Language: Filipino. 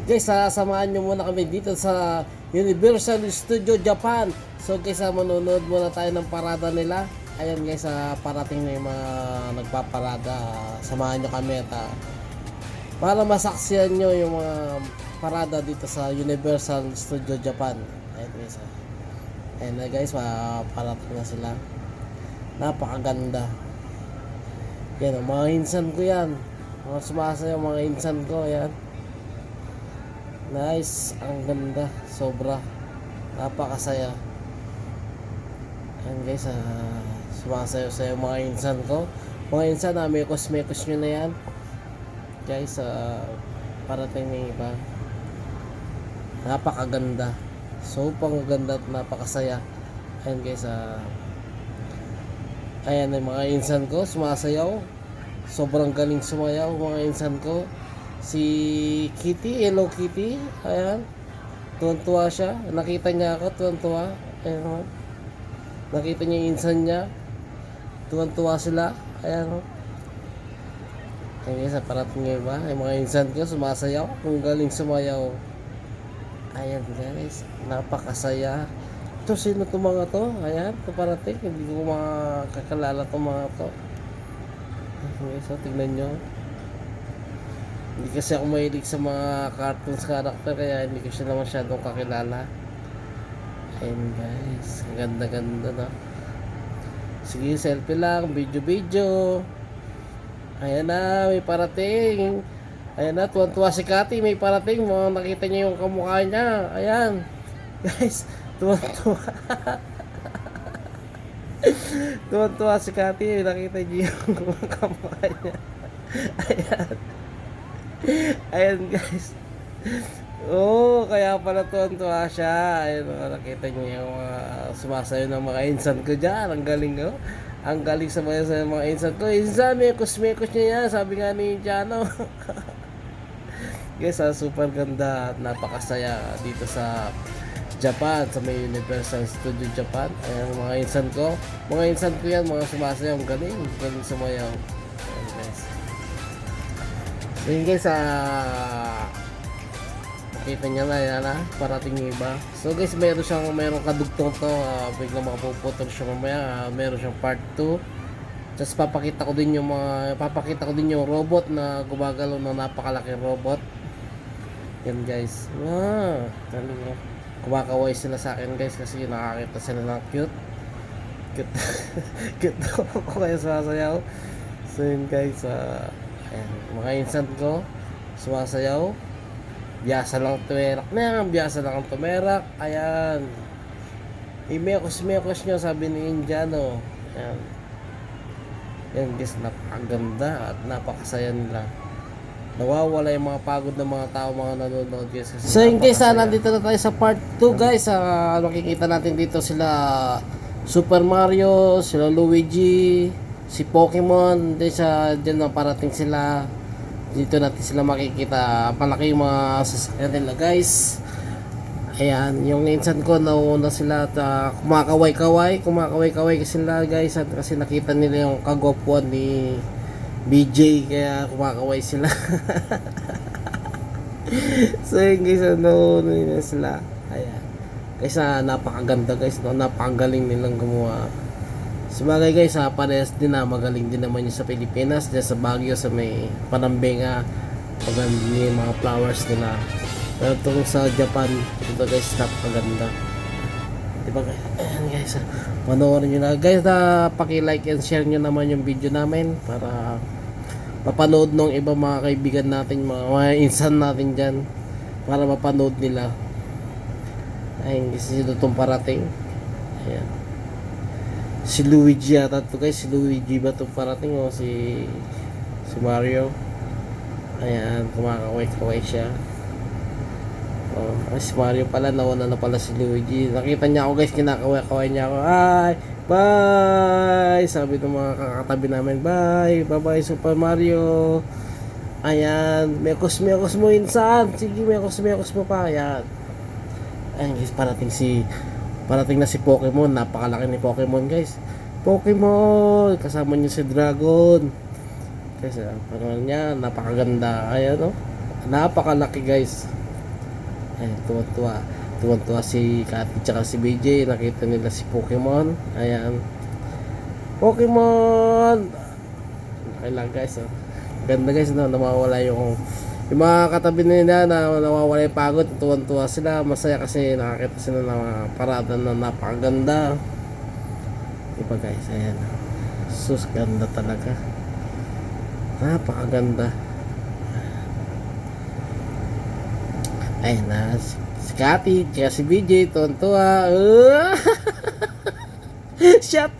Guys, sasamahan nyo muna kami dito sa Universal Studio Japan. So guys, manonood muna tayo ng parada nila. Ayan guys, parating na yung mga nagpaparada. Samahan nyo kami at para masaksiyan nyo yung mga parada dito sa Universal Studio Japan. Ayan guys, ayan na guys, parating na sila. Napakaganda. Yan, mga insan ko yan. Mga sumasayaw, mga insan ko. Ayan. Nice, ang ganda, sobra, napakasaya. Ayan guys, sumasayaw-sayaw mga insan ko. Mga insan, mekos-mekos nyo na yan guys. Parating na iba. Napakaganda, sobrang ganda at napakasaya. Ayan guys, ayan yung mga insan ko sumasayaw. Sobrang galing sumayaw mga insan ko. Si Kitty, Hello Kitty, ayan, tuwan-tuwa siya. Nakita niya ako, tuwan-tuwa. Ayan, nakita niya yung insan niya, tuwan-tuwa sila. Ayan, ayan sa parating nga iba. Yung mga insan ko sumasayaw, kung galing sumayaw. Ayan guys, napakasaya. Ito, sino itong mga to? Ayan, ito parating, hindi ko makakalala itong mga to. Ayan, so tignan nyo. Hindi kasi ako mahilig sa mga cartoons character, kaya hindi ko siya na masyadong kakilala. Ayan guys, ganda-ganda na. Sige, selfie lang, video. Ayan na, may parating. Ayan na, tuwan-tuwa si Cathy, may parating. Mga nakita niya yung kamukha niya. Ayan guys, tuwan-tuwa. Tuwan-tuwa si Cathy, nakita niya yung kamukha niya. Ayan. Ayan guys. Oh, kaya pala tuwan-tuwa siya. Ayun, nakita niyo yung sumasayo ng mga insan ko dyan. Ang galing, oh. Ang galing sa mga insan ko. Insan, mekos-mekos niya yan. Sabi nga ni Jano. Guys, super ganda at napakasaya dito sa Japan, sa may Universal Studio Japan. Ayan, mga insan ko. Mga insan ko yan, mga sumasayaw. Ang galing. Galing sumayaw. Ayan guys. Ayan guys, makita niya na yan, parating yung iba. So guys, mayroong kadugtong to, biglang makapuputol siya mamaya. Meron siyang part 2. Tapos papakita ko din yung robot na gumagalaw ng napakalaking robot. Yan guys. Kumakaway sila sa akin guys kasi nakakita sila ng cute. Cute ako kaya sasayaw. So yun guys, ayan, mga insan ko sumasayaw. Biyasa lang tumerak na, biyasa lang ang tumerak. Ayan, imekos-mekos nyo, sabi ni Indiano. Ayan, yan guys, napakaganda at napakasaya nila. Nawawala yung mga pagod ng mga tao, mga nanonood guys. So yun guys, nandito na tayo sa part 2 guys. Makikita natin dito sila Super Mario, sila Luigi, si Pokemon. Diyan na parating sila. Dito natin sila makikita. Palaki yung mga sasakyan nila guys. Ayan, yung insan ko nauna sila at kumakaway-kaway sila guys. At kasi nakita nila yung kagwapuan ni BJ, kaya kumakaway sila. So yun guys, nauna sila. Ayan guys, napakaganda guys, no? Napakagaling nilang gumawa. Sabagay guys, parehas din magaling din naman yung sa Pilipinas, dyan sa Baguio, sa may Panambenga, maganda yung mga flowers nila. Pero itong sa Japan, ito guys, napakaganda. Diba guys? Ayan guys, panoorin nyo na guys, paki-like and share nyo naman yung video namin para mapanood ng iba mga kaibigan natin, mga insan natin dyan, para mapanood nila. Ayun guys, ito itong parating. Ayan, si Luigi yata ito guys. Si Luigi ba ito parating o si Mario? Ayan, kumakaway-kaway siya. Si Mario pala, nauna na pala si Luigi. Nakita niya ako guys, kinakaway-kaway niya ako. Hi, bye, sabi ng mga kakatabi namin. Bye Super Mario. Ayan, mekos-mekos mo insan. Sige, mekos-mekos mo pa. Ayan. Ayan guys, parating na si Pokemon. Napakalaki ni Pokemon guys. Pokemon, kasama niya si Dragon. Kasi parang niya napakaganda. Ayan, oh, napakalaki guys. Ayan, tuwan-tuwa si Cathy tsaka si BJ, nakita nila si Pokemon. Ayan, Pokemon. Okay lang guys, oh. Ganda guys, no, nawawala yung mga katabi nila na nawawala yung pagod, tuwan-tuwa sila, masaya kasi nakakita sila ng mga parada na napakaganda. Diba guys, ayan, sus, ganda talaga, napakaganda. Ayun na, si Cathy, tsaka si BJ, tuwan-tuwa. Shut